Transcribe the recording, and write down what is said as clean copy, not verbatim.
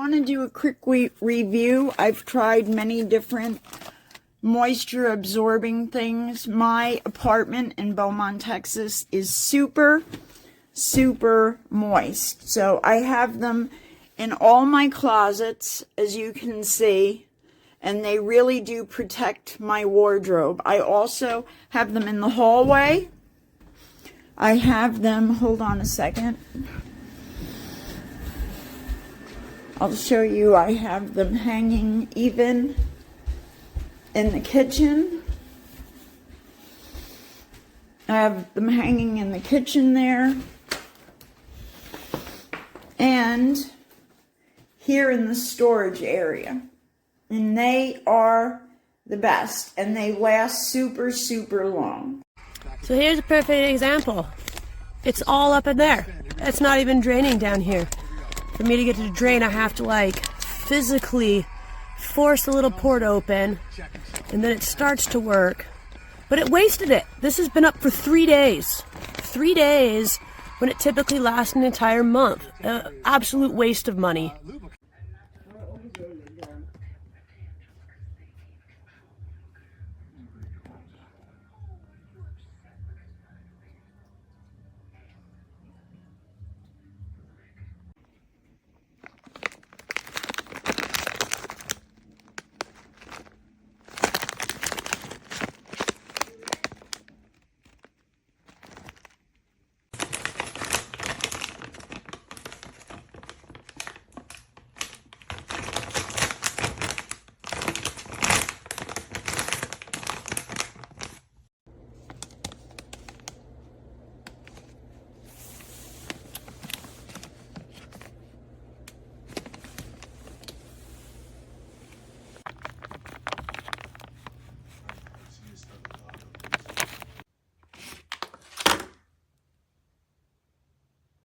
want to do a quick review. I've tried many different moisture absorbing things. My apartment in Beaumont, Texas is super moist. So I have them in all my closets, as you can see, and they really do protect my wardrobe. I also have them in the hallway. I have them, hold on a second. I'll show you, I have them hanging even in the kitchen. I have them hanging in the kitchen there. And here in the storage area. And they are the best. And they last super long. So here's a perfect example. It's all up in there. It's not even draining down here. For me to get to drain, I have to like physically force the little port open, and then it starts to work. But it wasted it. This has been up for 3 days. 3 days when it typically lasts an entire month. Absolute waste of money.